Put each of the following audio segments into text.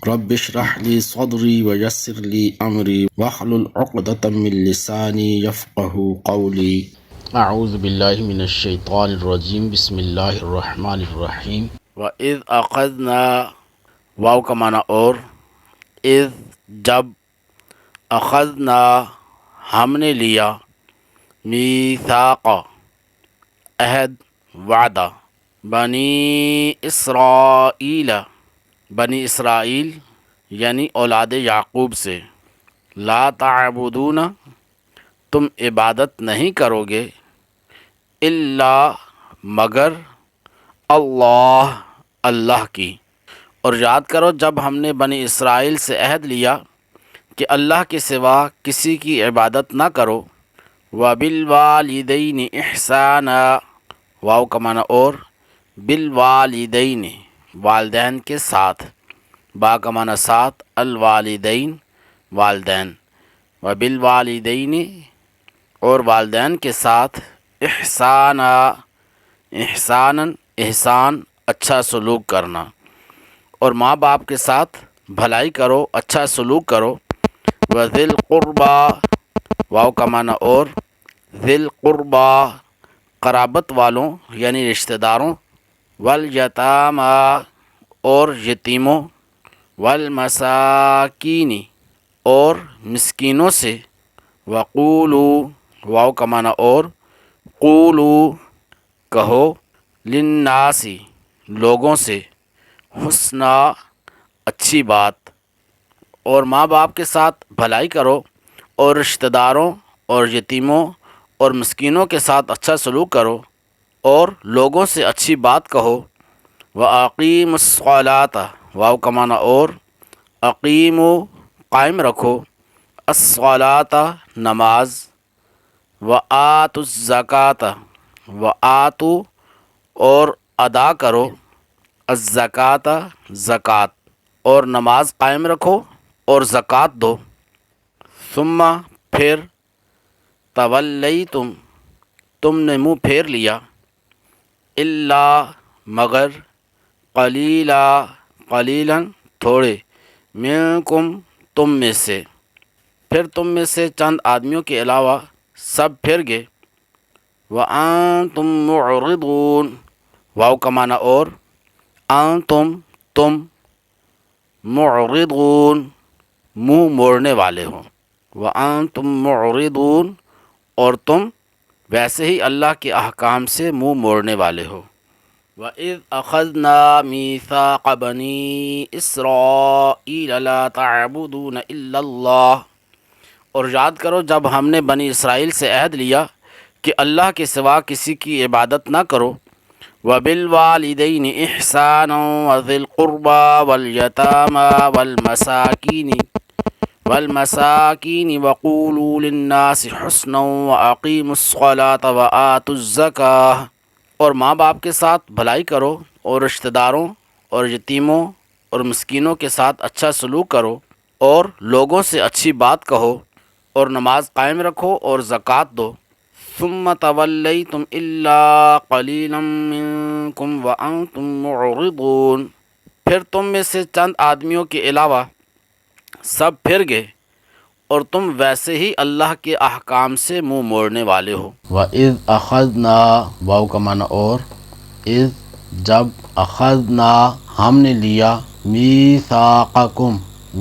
رب اشرح لي صدري ويسر لي أمري واحلل عقدة من لساني يفقه قولي اعوذ باللہ من الشیطان الرجیم بسم اللہ الرحمن الرحیم وَإِذْ أَخَذْنَا واو کا معنی اور اذ جب اخذنا ہم نے لیا میثاق عہد وعدہ بنی اسرائیل یعنی اولاد یعقوب سے لا تعبدون تم عبادت نہیں کرو گے الا مگر اللہ کی۔ اور یاد کرو جب ہم نے بنی اسرائیل سے عہد لیا کہ اللہ کے سوا کسی کی عبادت نہ کرو۔ وَبِالْوَالِدَيْنِ إِحْسَانًا واو کا معنی اور بالوالدین والدین کے ساتھ، با کا معنی ساتھ، الوالدین والدین، وبالوالدین اور والدین کے ساتھ، احساناً احسان اچھا سلوک کرنا، اور ماں باپ کے ساتھ بھلائی کرو، اچھا سلوک کرو۔ وذی القربا واو کا معنی اور ذی القربا قرابت والوں یعنی رشتہ داروں، والیتامی اور یتیموں، والمساکین اور مسکینوں سے، وقولوا واو کا معنی اور قولوا کہو، للناس لوگوں سے، حسنا اچھی بات، اور ماں باپ کے ساتھ بھلائی کرو اور رشتہ داروں اور یتیموں اور مسکینوں کے ساتھ اچھا سلوک کرو اور لوگوں سے اچھی بات کہو۔ وَأَقِیمُوا الصَّلَاةَ واو کا معنی اور اقیموا قائم رکھو، الصلاۃ نماز، وآتوا الزکاۃ وآتوا اور ادا کرو، الزکاۃ زکوٰۃ، اور نماز قائم رکھو اور زکوٰۃ دو۔ ثم پھر تولیتم تم نے منہ پھیر لیا، الا مگر قلیلاً تھوڑے، منکم تم میں سے، پھر تم میں سے چند آدمیوں کے علاوہ سب پھر گئے۔ وانتم معرضون واو کا معنی اور انتم تم، معرضون منہ موڑنے والے ہو، وانتم معرضون اور تم ویسے ہی اللہ کے احکام سے منہ موڑنے والے ہو۔ وَإِذْ أَخَذْنَا مِيثَاقَ بَنِي إِسْرَائِيلَ لَا تَعْبُدُونَ إِلَّا اللَّهَ اور یاد کرو جب ہم نے بنی اسرائیل سے عہد لیا کہ اللہ کے سوا کسی کی عبادت نہ کرو۔ وَبِالْوَالِدَيْنِ إِحْسَانًا وَذِي الْقُرْبَى وَالْيَتَامَى وَالْمَسَاكِينِ وَقُولُوا لِلنَّاسِ حُسْنًا وَأَقِیمُوا الصَّلَاةَ وَآتُوا الزَّکَاةَ اور ماں باپ کے ساتھ بھلائی کرو اور رشتہ داروں اور یتیموں اور مسکینوں کے ساتھ اچھا سلوک کرو اور لوگوں سے اچھی بات کہو اور نماز قائم رکھو اور زکوٰۃ دو۔ ثم تولیتم الا قلیلا منکم وانتم معرضون پھر تم میں سے چند آدمیوں کے علاوہ سب پھر گئے اور تم ویسے ہی اللہ کے احکام سے منہ موڑنے والے ہو۔ وَإِذْ أَخَذْنَا واو کا معنی اور اذ جب اخذنا ہم نے لیا میثاقکم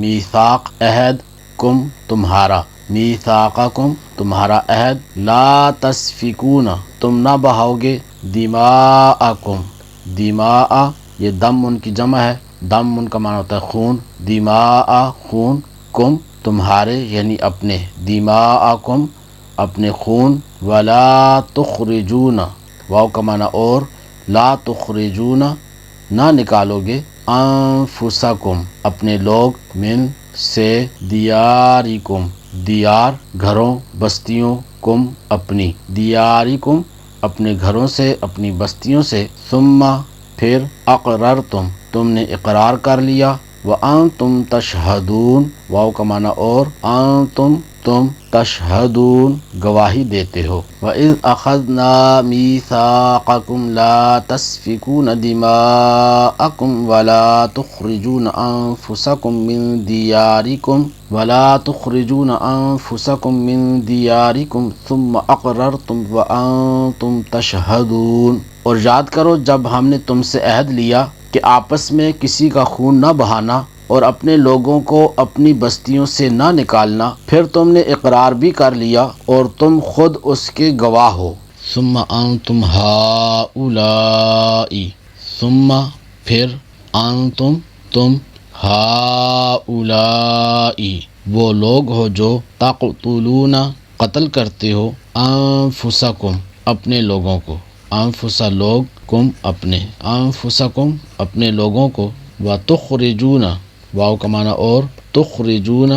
میثاق عہد کم تمہارا میثاقکم تمہارا عہد لا تسفکون تم نہ بہاؤ گے دماءکم دماء یہ دم ان کی جمع ہے، دم ان کا معنی ہوتا ہے خون، دماء خون، کم تمہارے یعنی اپنے، دماءکم اپنے خون، ولا تخرجون واو کا معنی اور لا تخرجون نہ نکالو گے انفسکم اپنے لوگ، من سے، دیارکم دیار گھروں بستیوں، کم اپنی، دیارکم اپنے گھروں سے اپنی بستیوں سے، ثم پھر اقررتم تم نے اقرار کر لیا، وانتم تشہدون واو کا معنی اور انتم تم تشہدون گواہی دیتے ہو۔ وَإِذْ أَخَذْنَا مِيثَاقَكُمْ لَا تَسْفِكُونَ دِمَاءَكُمْ وَلَا تُخْرِجُونَ أَنفُسَكُمْ مِنْ دِيَارِكُمْ ثُمَّ أَقْرَرْتُمْ وَأَنْتُمْ تَشْهَدُونَ۔ اور یاد کرو جب ہم نے تم سے عہد لیا کہ آپس میں کسی کا خون نہ بہانا اور اپنے لوگوں کو اپنی بستیوں سے نہ نکالنا، پھر تم نے اقرار بھی کر لیا اور تم خود اس کے گواہ ہو۔ ثم انتم ہؤلاء، ثم پھر انتم تم ہؤلاء وہ لوگ ہو جو تقتلون قتل کرتے ہو انفسکم اپنے لوگوں کو، انفسا لوگ کم اپنے، انفسکم اپنے لوگوں کو، وتخرجون واو کا معنی اور، تخرجون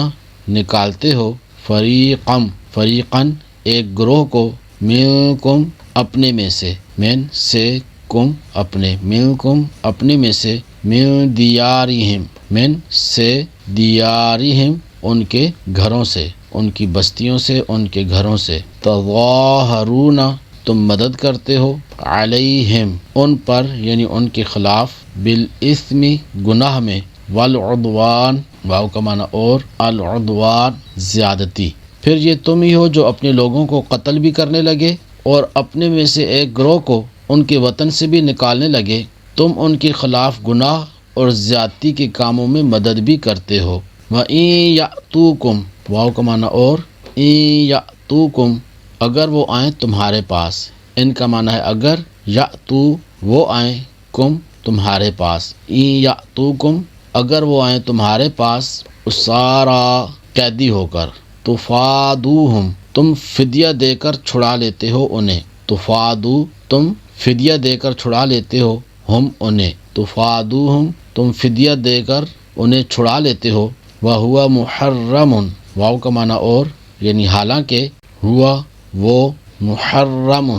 نکالتے ہو، فریقاً ایک گروہ کو، منکم اپنے میں سے، من سے کم اپنے، منکم اپنے میں سے، من دیارہم من سے، دیارہم ان کے گھروں سے، ان کی بستیوں سے، ان کے گھروں سے، تظاہرون تم مدد کرتے ہو، علیہم ان پر یعنی ان کے خلاف، بالاسم گناہ میں، والعدوان واو کا معنی اور، العدوان زیادتی۔ پھر یہ تم ہی ہو جو اپنے لوگوں کو قتل بھی کرنے لگے اور اپنے میں سے ایک گروہ کو ان کے وطن سے بھی نکالنے لگے، تم ان کے خلاف گناہ اور زیادتی کے کاموں میں مدد بھی کرتے ہو۔ وَإِن يَأْتُوكُمْ واو کا معنی اور، إِن يَأْتُوكُمْ اگر وہ آئیں تمہارے پاس، ان کا معنی ہے اگر، یأتو وہ آئیں، کم تمہارے پاس، إِن يَأْتُوكُمْ اگر وہ آئیں تمہارے پاس، اسارا قیدی ہو کر، تفادوہم تم فدیہ دے کر چھڑا لیتے ہو انہیں، تفادو تم فدیہ دے کر چھڑا لیتے ہو، ہم انہیں، تفادوہم تم فدیہ دے کر انہیں چھڑا لیتے ہو، وَهُوَ مُحَرَّمٌ واو کا معنی اور، یعنی حالانکہ، ہوا وہ، محرم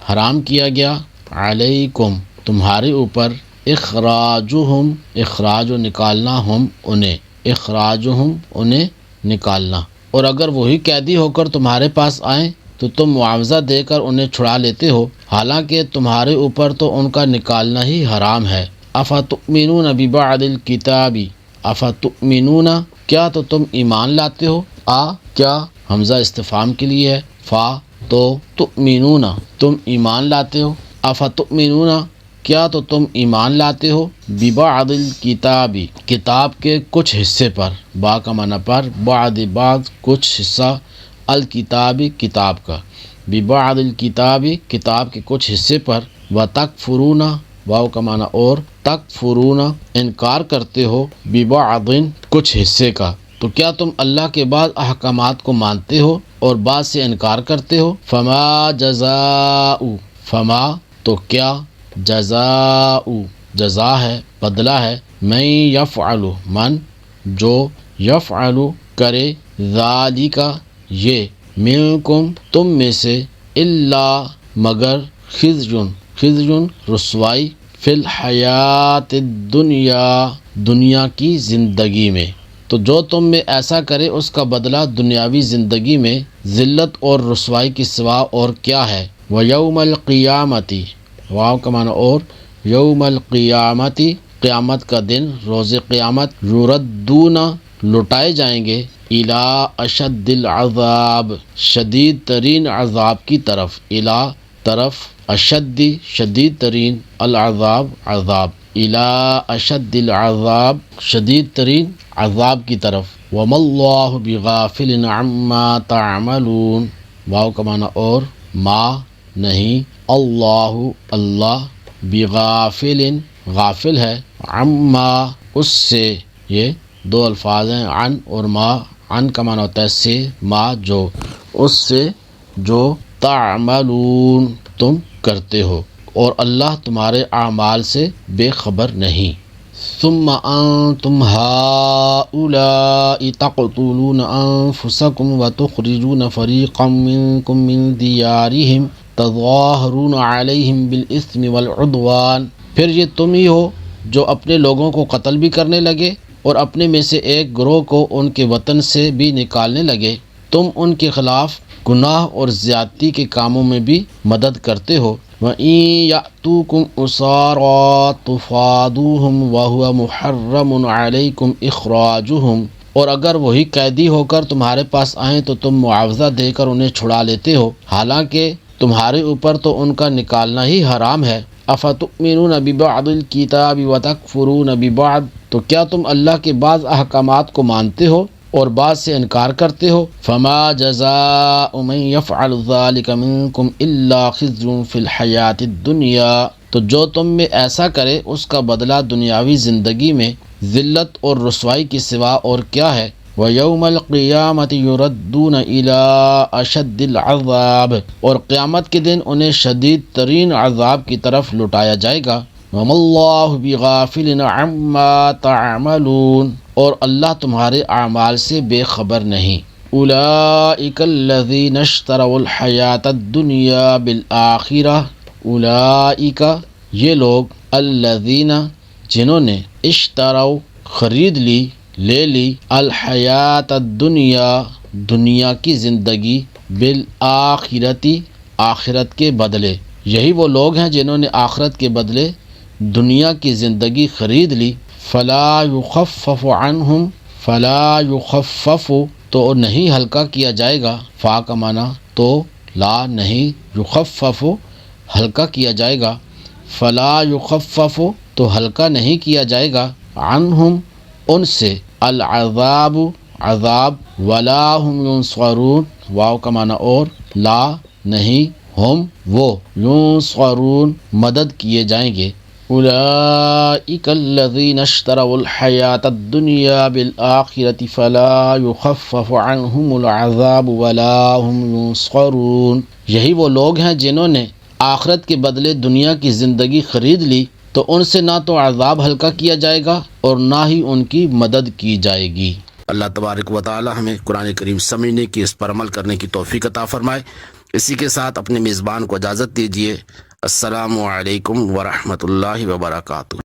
حرام کیا گیا، علیکم تمہارے اوپر، اخراجہم اخراج و نکالنا، ہم انہیں، اخراجہم انہیں نکالنا۔ اور اگر وہی قیدی ہو کر تمہارے پاس آئیں تو تم معاوضہ دے کر انہیں چھڑا لیتے ہو، حالانکہ تمہارے اوپر تو ان کا نکالنا ہی حرام ہے۔ افتؤمنون ببعض الکتاب، افتؤمنون کیا تو تم ایمان لاتے ہو، کیا حمزہ استفہام کے لیے ہے، فا تو، تؤمنون تم ایمان لاتے ہو، افتؤمنون کیا تو تم ایمان لاتے ہو، ببعض الکتاب کتاب کے کچھ حصے پر، با کا معنی پر، بعض کچھ حصہ، الکتاب کتاب کا، ببعض الکتاب کتاب کے کچھ حصے پر، وتکفرون واو کا معنی اور، تکفرون انکار کرتے ہو، ببعض کچھ حصے کا، تو کیا تم اللہ کے بعض احکامات کو مانتے ہو اور بعض سے انکار کرتے ہو؟ فما جزاء فما تو کیا، جزاء جزا ہے، بدلہ ہے، من یفعل من جو، یفعل کرے، ذالک یہ، منکم تم میں سے، الا مگر، خزی رسوائی، فی الحیات الدنیا دنیا کی زندگی میں، تو جو تم میں ایسا کرے اس کا بدلہ دنیاوی زندگی میں ذلت اور رسوائی کے سوا اور کیا ہے۔ وَيَوْمَ الْقِيَامَةِ واو کا معنی اور، یوم القیامت قیامت کا دن، روز قیامت، یردون لٹائے جائیں گے، الی اشد العذاب شدید ترین عذاب کی طرف، الی طرف، اشد شدید ترین، العذاب عذاب، الی اشد العذاب شدید ترین عذاب کی طرف، وما اللہ بغافل عما تعملون واو کا معنی اور، ما نہیں، اللہ اللہ، بغافل غافل ہے، عما اس سے، یہ دو الفاظ ہیں، عن اور ما، عن کا معنی ہوتا ہے سے، ما جو، اس سے جو، تعملون تم کرتے ہو، اور اللہ تمہارے اعمال سے بے خبر نہیں۔ ثم انتم هؤلاء تقتلون انفسكم وتخرجون فريقا منكم من ديارهم تظاہرون علیہم بالاسم والعدوان، پھر یہ تم ہی ہو جو اپنے لوگوں کو قتل بھی کرنے لگے اور اپنے میں سے ایک گروہ کو ان کے وطن سے بھی نکالنے لگے، تم ان کے خلاف گناہ اور زیادتی کے کاموں میں بھی مدد کرتے ہو۔ وَإِن يَأْتُوكُمْ أُسَارَىٰ تُفَادُوهُمْ وَهُوَ مُحَرَّمٌ عَلَيْكُمْ إِخْرَاجُهُمْ، اور اگر وہی قیدی ہو کر تمہارے پاس آئیں تو تم معاوضہ دے کر انہیں چھڑا لیتے ہو، حالانکہ تمہارے اوپر تو ان کا نکالنا ہی حرام ہے۔ أَفَتُؤْمِنُونَ بِبَعْضِ الْكِتَابِ وَتَكْفُرُونَ بِبَعْضٍ، تو کیا تم اللہ کے بعض احکامات کو مانتے ہو اور بعض سے انکار کرتے ہو؟ فَمَا جَزَاءُ مَن يَفْعَلُ ذَلِكَ مِنكُمْ إِلَّا خِزْيٌ فِي الْحَيَاةِ الدُّنْيَا، تو جو تم میں ایسا کرے اس کا بدلہ دنیاوی زندگی میں ذلت اور رسوائی کے سوا اور کیا ہے۔ وَيَوْمَ الْقِيَامَةِ يُرَدُّونَ إِلَىٰ أَشَدِّ الْعَذَابِ، اور قیامت کے دن انہیں شدید ترین عذاب کی طرف لٹایا جائے گا۔ وَمَا اللَّهُ بِغَافِلٍ عَمَّا تَعْمَلُونَ، اور اللہ تمہارے اعمال سے بے خبر نہیں۔ أُولَٰئِكَ الَّذِينَ اشْتَرَوُا الْحَيَاةَ الدُّنْيَا بِالْآخِرَةِ، أُولَٰئِكَ یہ لوگ، الذین جنہوں نے، اشتروا خرید لی، لے لی، الحیات الدنیا دنیا کی زندگی، بالآخرتی آخرت کے بدلے، یہی وہ لوگ ہیں جنہوں نے آخرت کے بدلے دنیا کی زندگی خرید لی۔ فلا یخفف عنہم، فلا یخفف تو نہیں ہلکا کیا جائے گا، فا کا معنی تو، لا نہیں، یخفف ہلکا کیا جائے گا، فلا یخفف تو ہلکا نہیں کیا جائے گا، عنہم ان سے، العذاب عذاب، ولا ہم ینصرون، واو کا معنی اور، لا نہیں، ہم وہ، ینصرون مدد کیے جائیں گے۔ اولئک الذین اشتروا الحیاة الدنیا بالآخرة فلا یخفف عنہم العذاب ولا ہم ینصرون، یہی وہ لوگ ہیں جنہوں نے آخرت کے بدلے دنیا کی زندگی خرید لی، تو ان سے نہ تو عذاب ہلکا کیا جائے گا اور نہ ہی ان کی مدد کی جائے گی۔ اللہ تبارک و تعالی ہمیں قرآن کریم سمجھنے کی، اس پر عمل کرنے کی توفیق عطا فرمائے۔ اسی کے ساتھ اپنے میزبان کو اجازت دیجیے۔ السلام علیکم ورحمۃ اللہ وبرکاتہ۔